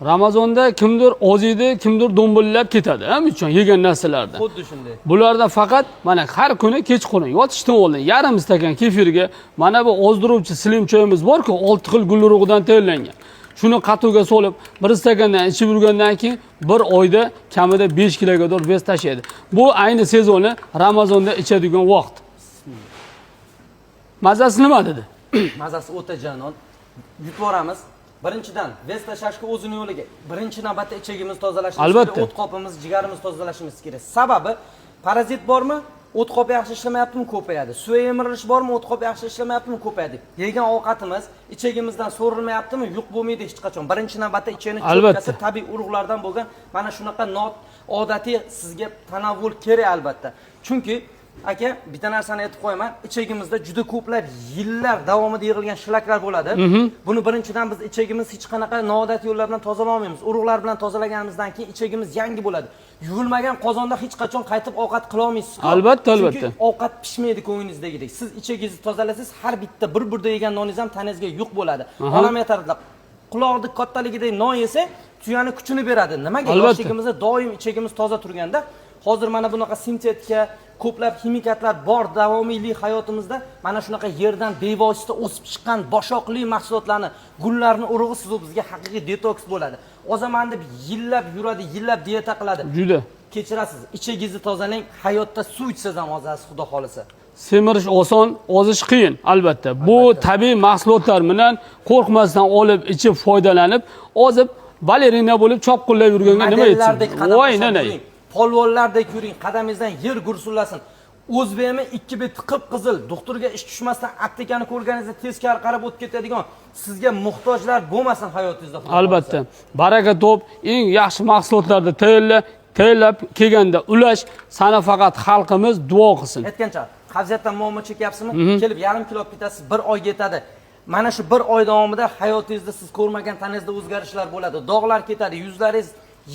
Ramazonda kimdir oziydi, kimdir do'mbullab ketadi, ham uchun yegan narsalarda. Xuddi shunday. Bularda faqat mana har kuni kechqurun yotishdan oldin yarim stakan kefirga mana bu ozdiruvchi slim choyimiz bor-ku, 6 xil gul urug'idan tayyorlangan. Shuni qatuga solib, bir stakandan ichib yurgandan keyin bir oyda kamida 5 kiloga bez tashlaydi. Bu ayni sezoni Ramazonda ichadigan vaqt. Mazasi nima dedi? Mazasi o'ta jonon. Yutvoramiz. Birinchidan bez tashlashga o'zini yo'liga. Birinchi navbatda ichagimiz tozalashimiz kerak, o't qopimiz, jigarimiz tozalashimiz kerak. Sababi parazit bormi? O't qop yaxshi ishlamayaptimi? Ko'payadi. Suv emirilish bormi? O't qop yaxshi ishlamayaptimi? Ko'payadi. Yegan ovqatimiz ichagimizdan so'rilmayaptimi? Yo'q bo'lmaydi hech qachon. Birinchi navbatda ichakni cho'tkasi tabiiy urug'lardan bo'lgan mana shunaqa odatiy sizga tanovvul kerak albatta. Chunki aka, bitta narsani aytib qo'yaman, ichagimizda juda ko'plab yillar davomida yig'ilgan shlaklar bo'ladi. Buni birinchidan biz ichagimiz hech qanaqa noodatiy yo'llardan tozalay olmaymiz. Urug'lar bilan tozalaganimizdan keyin ichagimiz yangi bo'ladi. Yuvilmagan qozonda hech qachon qaytib ovqat qila olmaysiz. Albatta, albatta. Chunki ovqat pishmaydi ko'nglingizdagidek. Siz ichagingizni tozalasangiz, har bitta bir burda yegan noningiz ham tanangizga yo'q bo'ladi. Onam aytardilar, quloqni kattaligidek non yesa, tuyani kuchini beradi. Nimaga? Yoshligimizda doim ichagimiz toza turganda, hozir mana bunaqa sintetika, ko'plab ximikatlar bor davomiylik hayotimizda mana shunaqa yerdan bevosita o'sib chiqqan boshoqli mahsulotlarni, gullarni urug'i siz bizga haqiqiy detoks bo'ladi. Ozaman deb yillab yuradi, yillab dieta qiladi. Juda. Kechirasiz, ichagingizni tozalang, hayotda suv ichsangiz ham ozasiz, xudo xolisa. Semirish oson, ozish qiyin, albatta. Bu tabiiy mahsulotlar bilan qo'rqmasdan olib, ichib, foydalanib, ozib, balerina bo'lib chopqillab yurganga nima aytsin? Voy, nanay. Polvonlardek yuring, qadamingizdan yer gursullasin. O'zbekmi 2 bit qip-qizil, doktorga ish tushmasdan aptekani ko'rganingizda teskari qarab o'tib ketadigan, sizga muhtojlar bo'lmasin hayotingizda. Albatta. Baraka top, eng yaxshi mahsulotlarni tayyorlab kelganda ulash, sana faqat xalqimiz duo qilsin. Aytgancha, qavziyatdan muammo chekyapsizmi? Kelib yarim kilo olib ketasiz, 1 oyga yetadi. Mana shu 1 oy davomida hayotingizda siz ko'rmagan tanangizda o'zgarishlar bo'ladi. Dog'lar ketadi, yuzlaringiz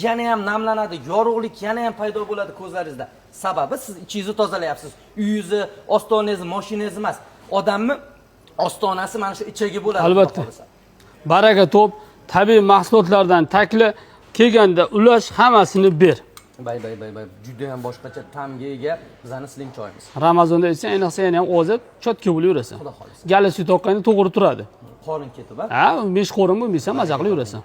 yana ham namlanadi, yorug'lik yana ham paydo bo'ladi ko'zlaringizda. Sababi siz ichingizni tozalayapsiz. Uyingizni, ostonangizni, mashinangizni emas. Odamni ostonasi mana shu ichagi bo'ladi. Albatta. Baraka top, tabiiy mahsulotlardan takli kelganda ulash, hammasini ber. Bay. Juda ham boshqacha ta'mga ega bizning sling choyimiz. Ramazonda esa ayniqsa yana ham ozib, chotga bo'lib yurasan. Xudo xolisa. Gali sut oqqanda to'g'ri turadi. Qorin ketib, ha, 5 qorin bo'lmasa maza qilib yurasan.